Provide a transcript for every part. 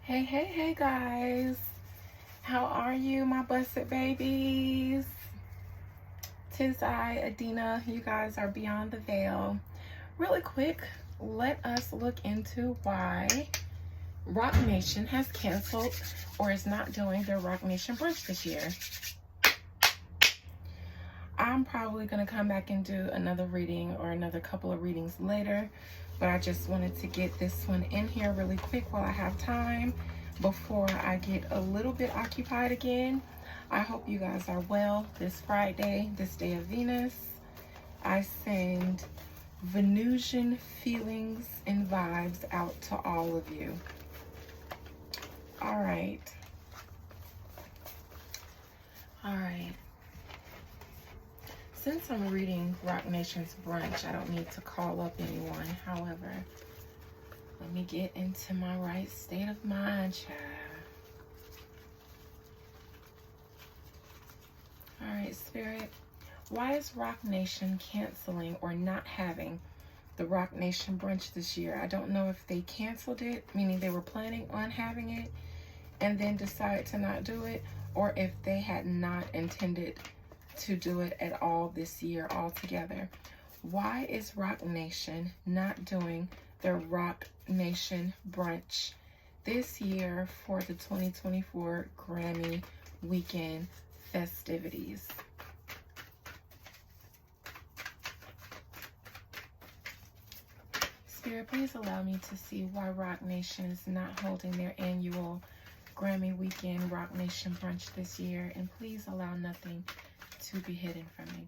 Hey guys. How are you, my blessed babies? Tis I, Adina. You guys are beyond the veil. Really quick, let us look into why Rock Nation has canceled or is not doing their Rock Nation brunch this year. I'm probably going to come back and do another reading or another couple of readings later, but I just wanted to get this one in here really quick while I have time before I get a little bit occupied again. I hope you guys are well this Friday, this day of Venus. I send Venusian feelings and vibes out to all of you. All right. Since I'm reading Rock Nation's Brunch, I don't need to call up anyone. However, let me get into my right state of mind, child. All right, Spirit. Why is Rock Nation canceling or not having the Rock Nation Brunch this year? I don't know if they canceled it, meaning they were planning on having it and then decided to not do it, or if they had not intended to do it at all this year altogether. Why is Rock Nation not doing their Rock Nation Brunch this year for the 2024 Grammy weekend festivities? Spirit, please allow me to see why Rock Nation is not holding their annual Grammy weekend Rock Nation Brunch this year, and please allow nothing to be hidden from me.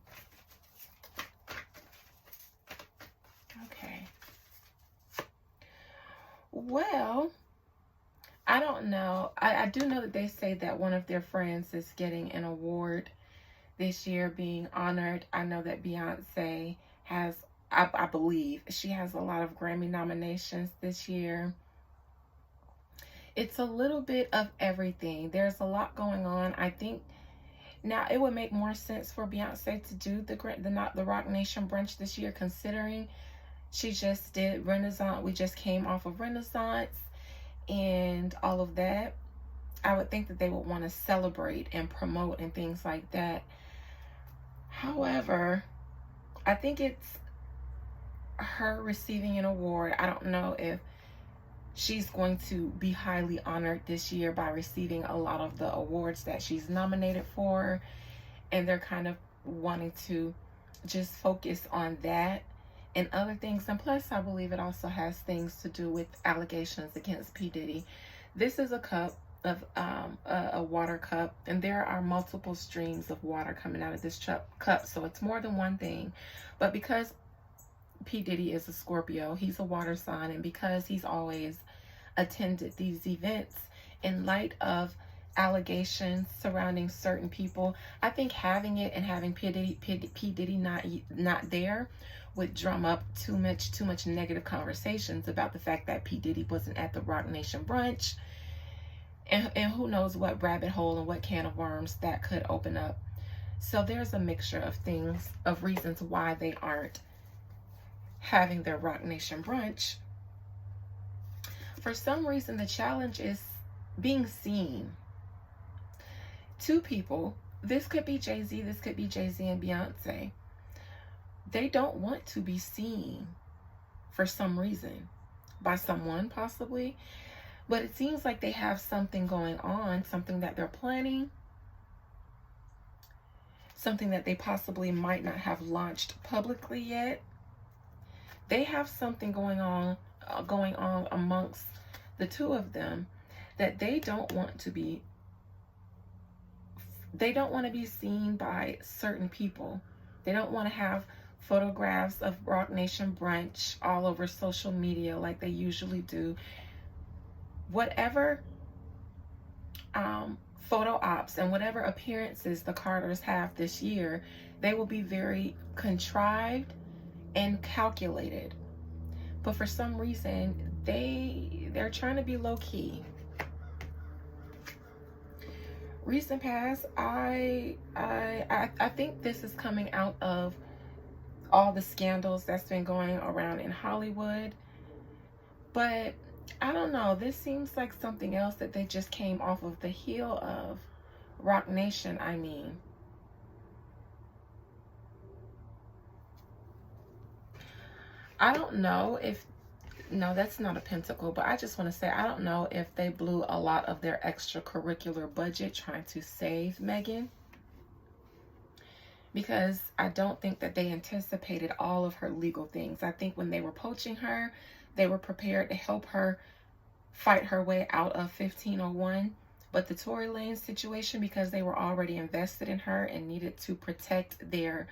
Okay. Well, I don't know. I do know that they say that one of their friends is getting an award this year, being honored. I know that Beyonce has, I believe, she has a lot of Grammy nominations this year. It's a little bit of everything. There's a lot going on. I think now it would make more sense for Beyonce to do the Rock Nation Brunch this year, considering she just did Renaissance. We just came off of Renaissance and all of that. I would think that they would want to celebrate and promote and things like that. However, I think it's her receiving an award. I don't know if she's going to be highly honored this year by receiving a lot of the awards that she's nominated for, and they're kind of wanting to just focus on that and other things. And plus, I believe it also has things to do with allegations against P. Diddy. This is a cup of a water cup, and there are multiple streams of water coming out of this cup, so it's more than one thing. But because P. Diddy is a Scorpio, he's a water sign, and because he's always attended these events in light of allegations surrounding certain people, I think having it and having P. Diddy not there would drum up too much negative conversations about the fact that P. Diddy wasn't at the Rock Nation Brunch, and who knows what rabbit hole and what can of worms that could open up. So there's a mixture of things, of reasons why they aren't having their Rock Nation Brunch. For some reason, the challenge is being seen. Two people, this could be Jay-Z, this could be Jay-Z and Beyonce. They don't want to be seen for some reason by someone, possibly. But it seems like they have something going on, something that they're planning, something that they possibly might not have launched publicly yet. They have something going on amongst the two of them that they don't want to be seen by certain people. They don't want to have photographs of Rock Nation Brunch all over social media like they usually do. Whatever photo ops and whatever appearances the Carters have this year, they will be very contrived and calculated. But for some reason, they're trying to be low-key. Recent past, I think this is coming out of all the scandals that's been going around in Hollywood. But I don't know. This seems like something else that they just came off of the heel of. Rock Nation, I mean. I don't know if, no, that's not a pentacle, but I just want to say, I don't know if they blew a lot of their extracurricular budget trying to save Meghan, because I don't think that they anticipated all of her legal things. I think when they were poaching her, they were prepared to help her fight her way out of 1501. But the Tory Lanez situation, because they were already invested in her and needed to protect their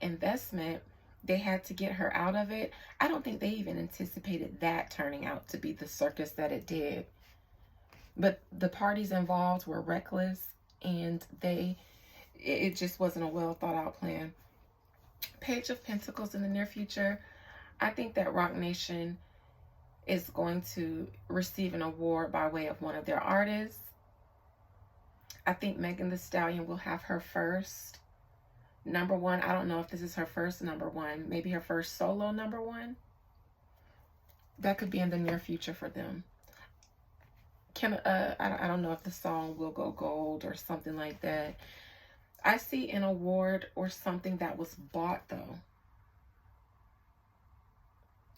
investment, they had to get her out of it. I don't think they even anticipated that turning out to be the circus that it did. But the parties involved were reckless, and it just wasn't a well thought out plan. Page of Pentacles in the near future. I think that Rock Nation is going to receive an award by way of one of their artists. I think Megan Thee Stallion will have her first #1. I don't know if this is her first #1. Maybe her first solo #1. That could be in the near future for them. I don't know if the song will go gold or something like that. I see an award or something that was bought, though.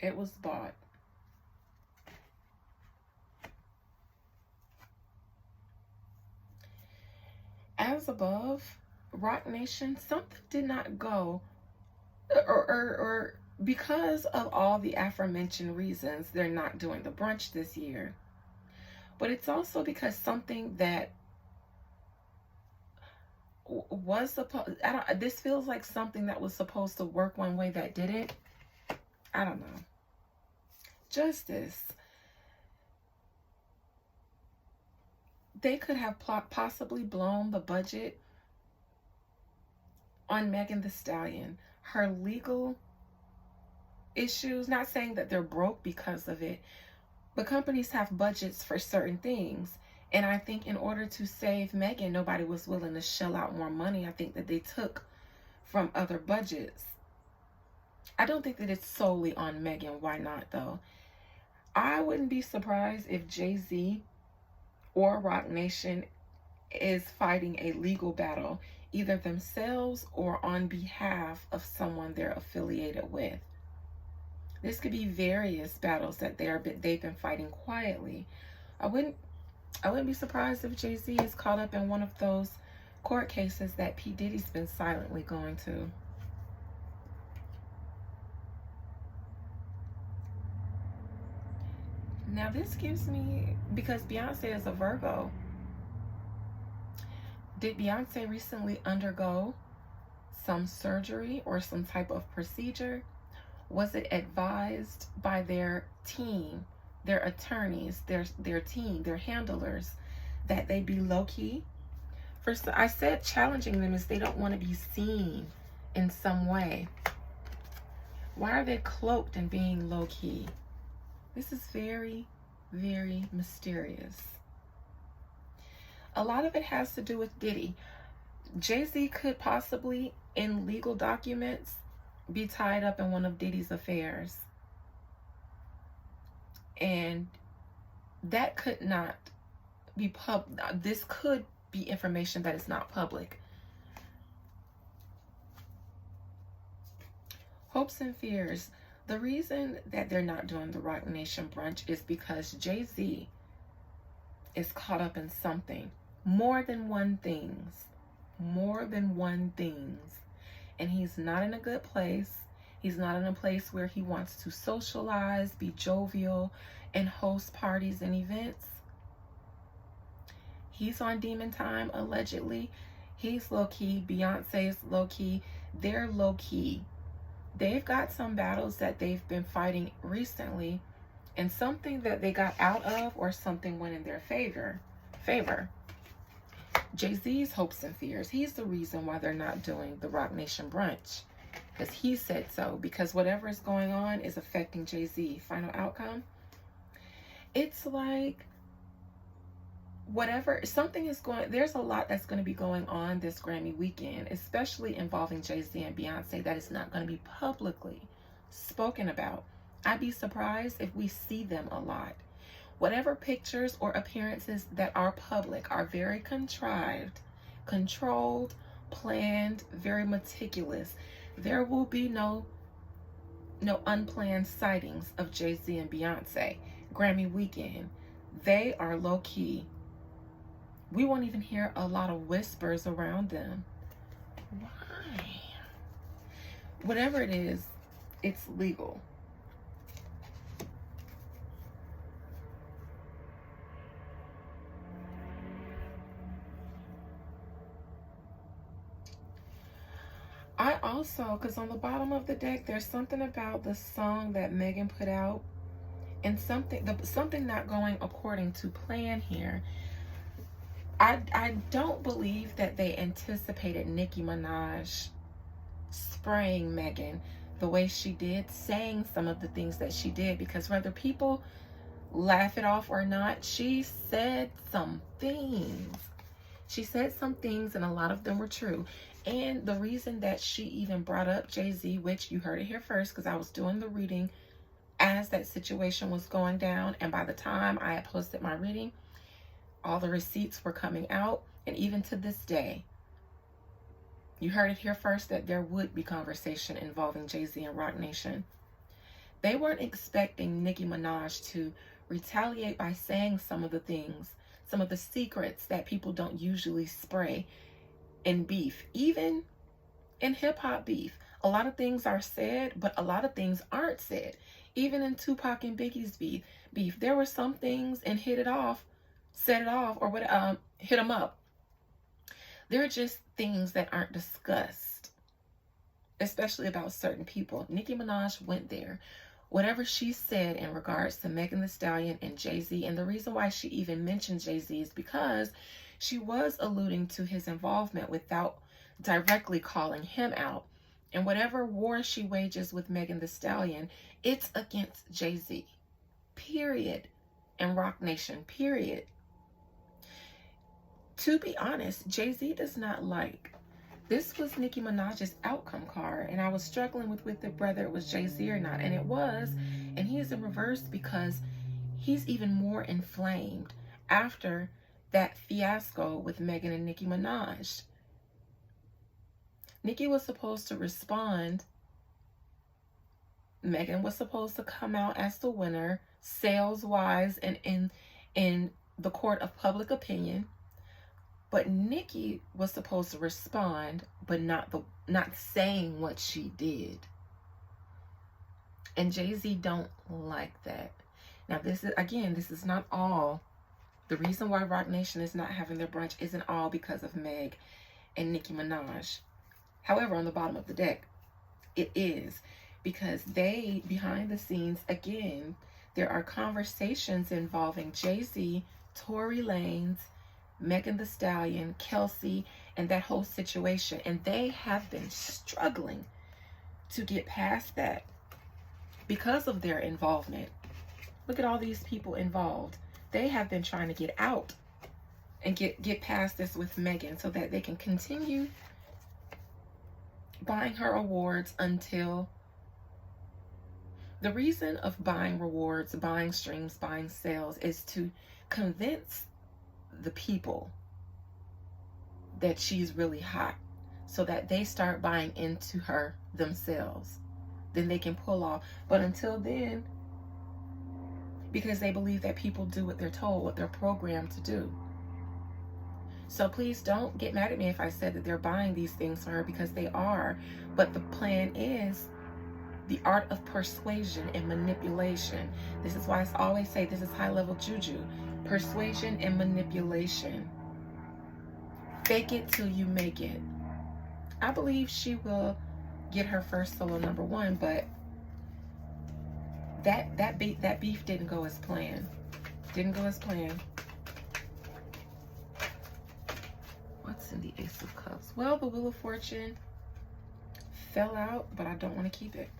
It was bought. As above, Rock Nation, something did not go, or because of all the aforementioned reasons, they're not doing the brunch this year. But it's also because something that was supposed, this feels like something that was supposed to work one way that didn't. I don't know. Justice. They could have possibly blown the budget on Megan Thee Stallion. Her legal issues, not saying that they're broke because of it, but companies have budgets for certain things. And I think in order to save Megan, nobody was willing to shell out more money. I think that they took from other budgets. I don't think that it's solely on Megan. Why not, though? I wouldn't be surprised if Jay-Z or Rock Nation is fighting a legal battle, either themselves or on behalf of someone they're affiliated with. This could be various battles that they've been fighting quietly. I wouldn't be surprised if Jay-Z is caught up in one of those court cases that P. Diddy's been silently going to. Now this gives me, because Beyonce is a Virgo, did Beyonce recently undergo some surgery or some type of procedure? Was it advised by their team, their attorneys, their team, their handlers, that they be low-key? First, I said challenging them is they don't want to be seen in some way. Why are they cloaked in being low-key? This is very, very mysterious. A lot of it has to do with Diddy. Jay-Z could possibly, in legal documents, be tied up in one of Diddy's affairs. And that could not be this could be information that is not public. Hopes and fears. The reason that they're not doing the Rock Nation brunch is because Jay-Z is caught up in something. More than one things. And he's not in a good place. He's not in a place where he wants to socialize, be jovial, and host parties and events. He's on demon time, allegedly. He's low-key. Beyonce's low-key. They're low-key. They've got some battles that they've been fighting recently, and something that they got out of or something went in their favor. Jay-Z's hopes and fears. He's the reason why they're not doing the Rock Nation brunch, because he said so. Because whatever is going on is affecting Jay-Z. Final outcome. It's like whatever, something is going, there's a lot that's going to be going on this Grammy weekend, especially involving Jay-Z and Beyonce, that is not going to be publicly spoken about. I'd be surprised if we see them a lot. Whatever pictures or appearances that are public are very contrived, controlled, planned, very meticulous. There will be no unplanned sightings of Jay-Z and Beyonce. Grammy weekend, they are low key. We won't even hear a lot of whispers around them. Why? Whatever it is, it's legal. I also, because on the bottom of the deck, there's something about the song that Megan put out, and something not going according to plan here. I don't believe that they anticipated Nicki Minaj spraying Megan the way she did, saying some of the things that she did, because whether people laugh it off or not, she said some things. She said some things, and a lot of them were true. And the reason that she even brought up Jay-Z, which you heard it here first, because I was doing the reading as that situation was going down, and by the time I had posted my reading, all the receipts were coming out. And even to this day, you heard it here first that there would be conversation involving Jay-Z and Roc Nation. They weren't expecting Nicki Minaj to retaliate by saying some of the things, some of the secrets that people don't usually spray in beef. Even in hip-hop beef, a lot of things are said, but a lot of things aren't said. Even in Tupac and Biggie's beef, there were some things, and hit it off, set it off, or what, hit them up. There are just things that aren't discussed, especially about certain people. Nicki Minaj went there. Whatever she said in regards to Megan Thee Stallion and Jay-Z, and the reason why she even mentioned Jay-Z is because she was alluding to his involvement without directly calling him out. And whatever war she wages with Megan Thee Stallion, it's against Jay-Z, period, and Roc Nation, period. To be honest, Jay-Z does not like. This was Nicki Minaj's outcome card, and I was struggling with it, whether it was Jay-Z or not, and it was. And he is in reverse because he's even more inflamed after that fiasco with Megan and Nicki Minaj. Nicki was supposed to respond. Megan was supposed to come out as the winner, sales-wise, and in the court of public opinion. But Nicki was supposed to respond, but not saying what she did. And Jay-Z don't like that. Now, this is not all. The reason why Roc Nation is not having their brunch isn't all because of Meg and Nicki Minaj. However, on the bottom of the deck, it is because they, behind the scenes, again, there are conversations involving Jay-Z, Tory Lanez, Megan Thee Stallion, Kelsey, and that whole situation. And they have been struggling to get past that because of their involvement. Look at all these people involved. They have been trying to get out and get past this with Megan so that they can continue buying her awards until the reason of buying rewards, buying streams, buying sales is to convince the people that she's really hot so that they start buying into her themselves. Then they can pull off. But until then, because they believe that people do what they're told, what they're programmed to do. So please don't get mad at me if I said that they're buying these things for her, because they are. But the plan is the art of persuasion and manipulation. This is why I always say this is high-level juju. Persuasion and manipulation. Fake it till you make it. I believe she will get her first solo #1, but that beef didn't go as planned. Didn't go as planned. What's in the Ace of Cups? Well, the Wheel of Fortune fell out, but I don't want to keep it.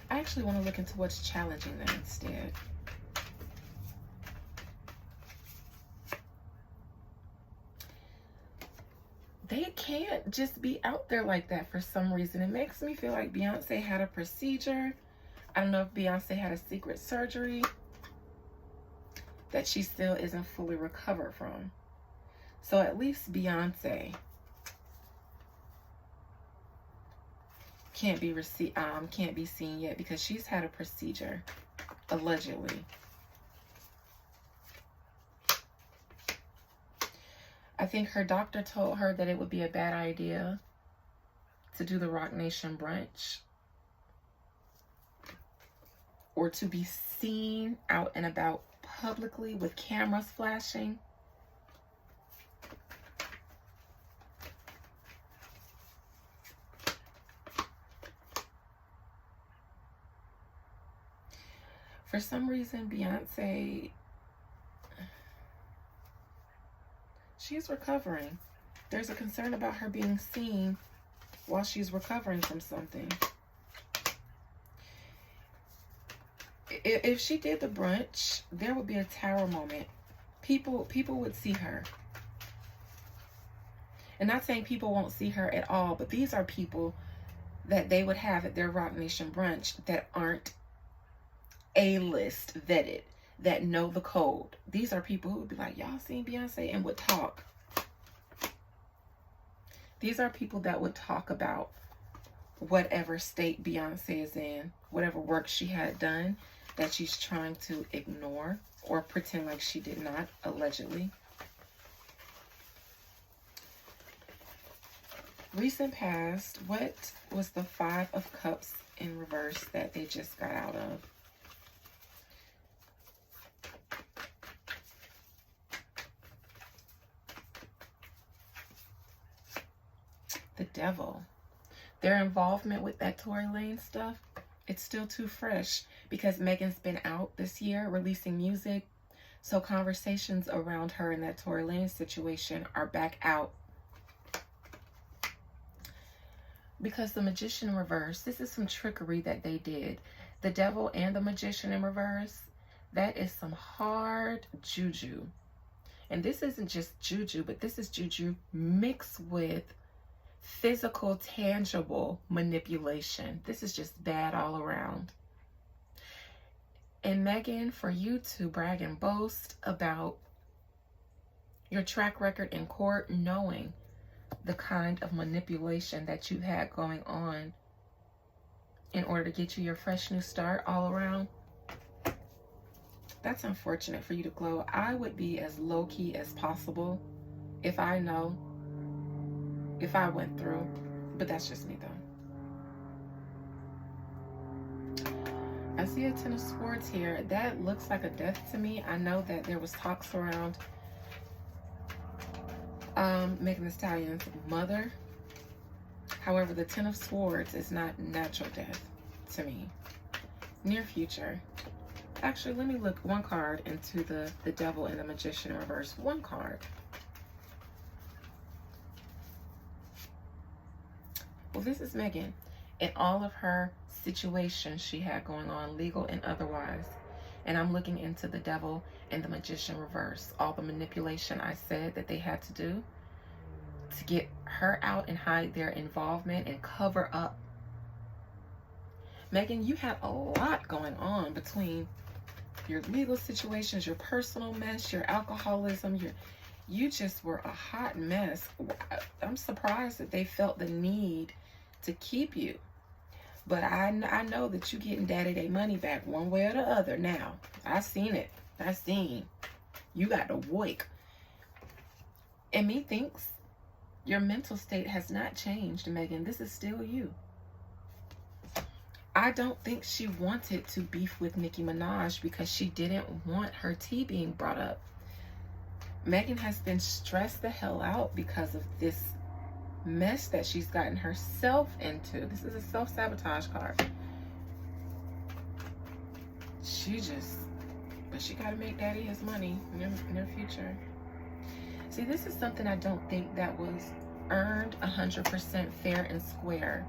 I actually want to look into what's challenging them instead. They can't just be out there like that for some reason. It makes me feel like Beyonce had a procedure. I don't know if Beyonce had a secret surgery that she still isn't fully recovered from. So at least Beyonce can't be seen yet because she's had a procedure, allegedly. I think her doctor told her that it would be a bad idea to do the Roc Nation brunch or to be seen out and about publicly with cameras flashing. For some reason, Beyonce, she's recovering. There's a concern about her being seen while she's recovering from something. If she did the brunch, there would be a tower moment. People would see her. And not saying people won't see her at all, but these are people that they would have at their Roc Nation brunch that aren't A-list vetted, that know the code. These are people who would be like, y'all seen Beyonce, and would talk. These are people that would talk about whatever state Beyonce is in, whatever work she had done that she's trying to ignore or pretend like she did not, allegedly. Recent past, what was the Five of Cups in reverse that they just got out of? The Devil. Their involvement with that Tory Lanez stuff, it's still too fresh because Megan's been out this year releasing music. So conversations around her and that Tory Lanez situation are back out. Because the Magician in reverse, this is some trickery that they did. The Devil and the Magician in reverse, that is some hard juju. And this isn't just juju, but this is juju mixed with physical, tangible manipulation. This is just bad all around. And Megan, for you to brag and boast about your track record in court, knowing the kind of manipulation that you had going on in order to get you your fresh new start all around, that's unfortunate for you to glow. I would be as low-key as possible if I know, if I went through, but that's just me though. I see a Ten of Swords here. That looks like a death to me. I know that there was talks around Megan Thee Stallion's mother. However, the Ten of Swords is not natural death to me. Near future. Actually, let me look one card into the Devil and the Magician in reverse. One card. Well, this is Megan and all of her situations she had going on, legal and otherwise. And I'm looking into the Devil and the Magician reverse. All the manipulation I said that they had to do to get her out and hide their involvement and cover up. Megan, you had a lot going on between your legal situations, your personal mess, your alcoholism, you just were a hot mess. I'm surprised that they felt the need to keep you. But I know that you getting daddy day money back one way or the other now. I seen it. I seen. You got the work. And me thinks your mental state has not changed, Megan. This is still you. I don't think she wanted to beef with Nicki Minaj because she didn't want her tea being brought up. Megan has been stressed the hell out because of this mess that she's gotten herself into. This is a self-sabotage card. But she got to make daddy his money in her future. See, this is something I don't think that was earned 100% fair and square.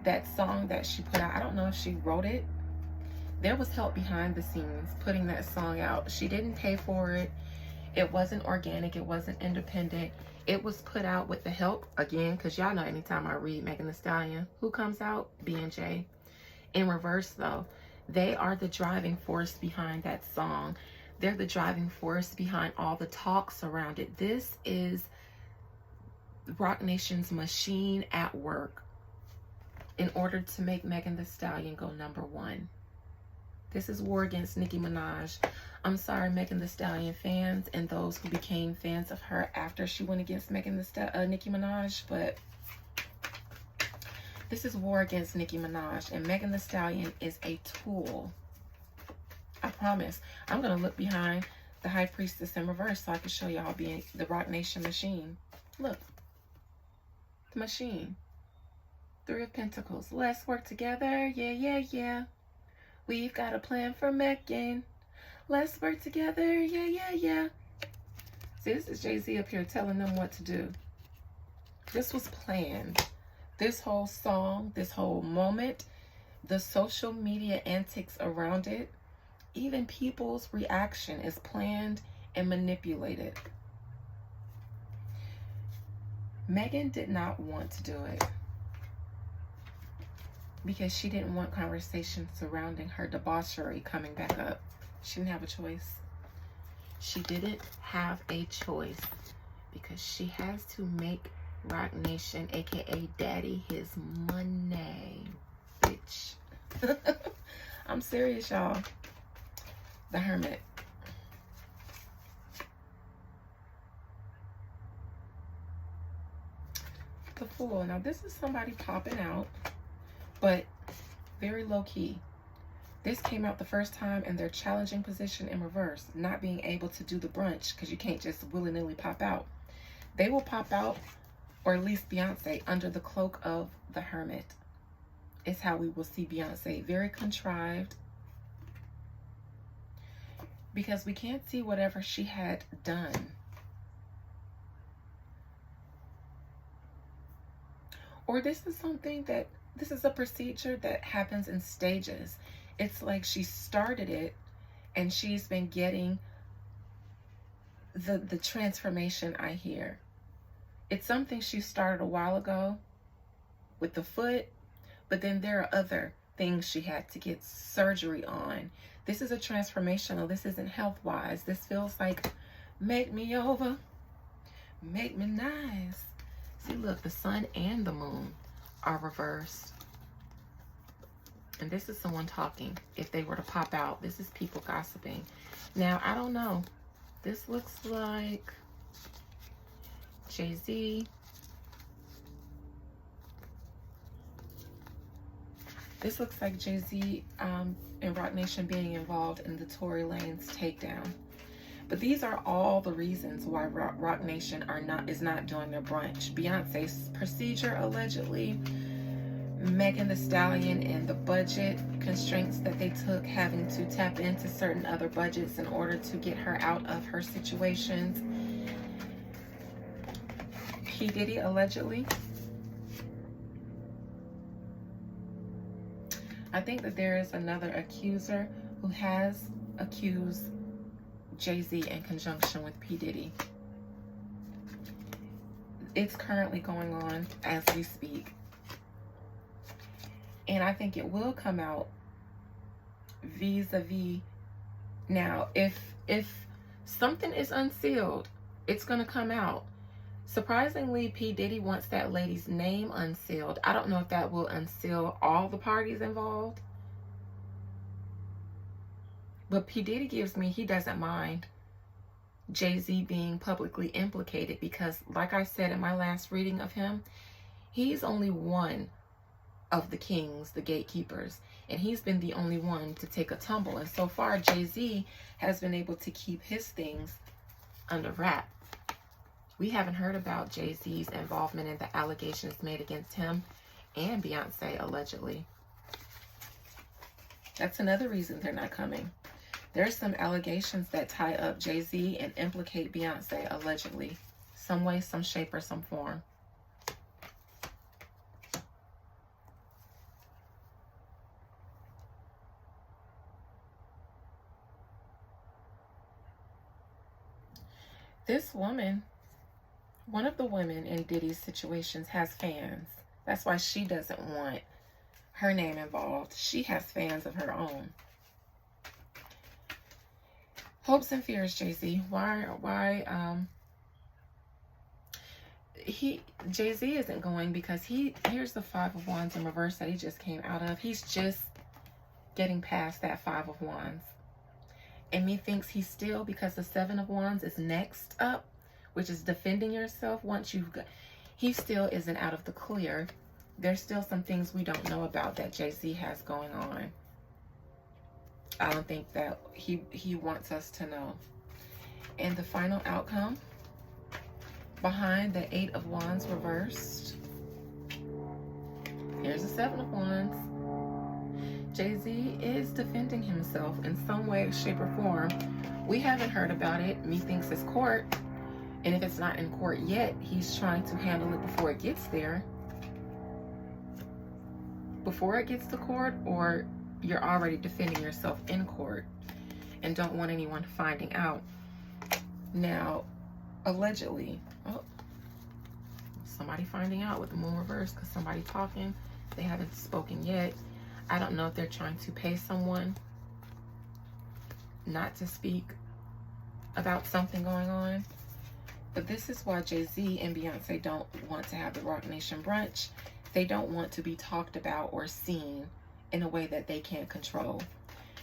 That song that she put out, I don't know if she wrote it. There was help behind the scenes putting that song out. She didn't pay for it. It wasn't organic. It wasn't independent. It was put out with the help, again, because y'all know anytime I read Megan Thee Stallion, who comes out? B&J. In reverse, though, they are the driving force behind that song. They're the driving force behind all the talks around it. This is Roc Nation's machine at work in order to make Megan Thee Stallion go #1. This is war against Nicki Minaj. I'm sorry, Megan Thee Stallion fans and those who became fans of her after she went against Nicki Minaj, but this is war against Nicki Minaj, and Megan Thee Stallion is a tool. I promise. I'm going to look behind the High Priestess in reverse so I can show y'all being the Roc Nation machine. Look. The machine. 3 of Pentacles. Let's work together. Yeah, yeah, yeah. We've got a plan for Megan. Let's work together. Yeah, yeah, yeah. See, this is Jay-Z up here telling them what to do. This was planned. This whole song, this whole moment, the social media antics around it, even people's reaction is planned and manipulated. Megan did not want to do it because she didn't want conversations surrounding her debauchery coming back up. She didn't have a choice. She didn't have a choice because she has to make Roc Nation, aka Daddy, his money, bitch. I'm serious, y'all. The Hermit. The Fool. Now, this is somebody popping out, but very low-key. This came out the first time in their challenging position in reverse, not being able to do the brunch because you can't just willy-nilly pop out. They will pop out, or at least Beyonce, under the cloak of the Hermit. It's how we will see Beyonce. Very contrived. Because we can't see whatever she had done. Or this is something that, this is a procedure that happens in stages. It's like she started it and she's been getting the transformation I hear. It's something she started a while ago with the foot, but then there are other things she had to get surgery on. This is a transformational. This isn't health-wise. This feels like, make me over, make me nice. See, look, the sun and the moon are reversed. And this is someone talking. If they were to pop out, this is people gossiping. Now, I don't know. This looks like Jay-Z. This looks like Jay-Z and Roc Nation being involved in the Tory Lanez takedown. But these are all the reasons why Roc Nation is not doing their brunch. Beyonce's procedure, allegedly. Megan Thee Stallion and the budget constraints that they took, having to tap into certain other budgets in order to get her out of her situations. P. Diddy, allegedly. I think that there is another accuser who has accused Jay-Z in conjunction with P. Diddy. It's currently going on as we speak. And I think it will come out vis-a-vis. Now, if something is unsealed, it's going to come out. Surprisingly, P. Diddy wants that lady's name unsealed. I don't know if that will unseal all the parties involved. But P. Diddy gives me, he doesn't mind Jay-Z being publicly implicated because, like I said in my last reading of him, he's only one of the kings, the gatekeepers, and he's been the only one to take a tumble. And so far, Jay-Z has been able to keep his things under wrap. We haven't heard about Jay-Z's involvement in the allegations made against him and Beyonce, allegedly. That's another reason they're not coming. There's some allegations that tie up Jay-Z and implicate Beyonce, allegedly. Some way, some shape, or some form. This woman, one of the women in Diddy's situations, has fans. That's why she doesn't want her name involved. She has fans of her own. Hopes and fears, Jay-Z. Jay-Z isn't going because here's the Five of Wands in reverse that he just came out of. He's just getting past that Five of Wands. And methinks he's still, because the Seven of Wands is next up, which is defending yourself once you've got, he still isn't out of the clear. There's still some things we don't know about that Jay-Z has going on. I don't think that he wants us to know. And the final outcome behind the Eight of Wands reversed. Here's the Seven of Wands. Jay-Z is defending himself in some way, shape, or form. We haven't heard about it. Methinks it's court. And if it's not in court yet, he's trying to handle it before it gets there. Before it gets to court, or you're already defending yourself in court and don't want anyone finding out. Now, allegedly, somebody finding out with the moon reverse because somebody talking. They haven't spoken yet. I don't know if they're trying to pay someone not to speak about something going on. But this is why Jay-Z and Beyonce don't want to have the Rock Nation brunch. They don't want to be talked about or seen in a way that they can't control.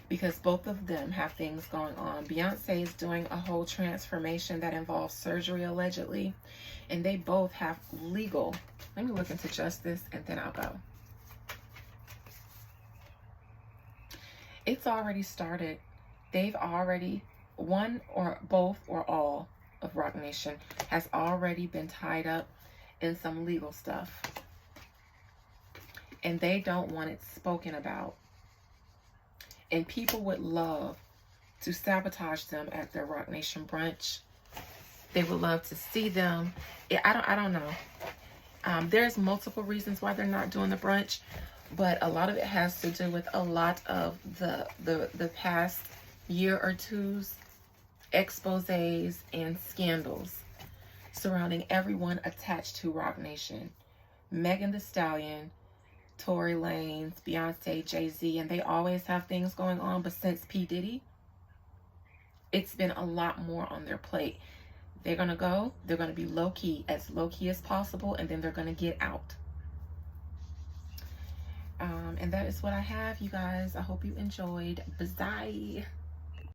Because both of them have things going on. Beyonce is doing a whole transformation that involves surgery, allegedly. And they both have legal. Let me look into justice and then I'll go. It's already started. They've already, one or both or all of Rock Nation has already been tied up in some legal stuff. And they don't want it spoken about. And people would love to sabotage them at their Rock Nation brunch. They would love to see them. I don't know. There's multiple reasons why they're not doing the brunch, but a lot of it has to do with a lot of the past year or two's exposés and scandals surrounding everyone attached to Rock Nation. Megan Thee Stallion, Tory Lanez, Beyonce, Jay-Z, and they always have things going on. But since P. Diddy, it's been a lot more on their plate. They're going to go. They're going to be low-key as possible, and then they're going to get out. And that is what I have, you guys. I hope you enjoyed. Bye.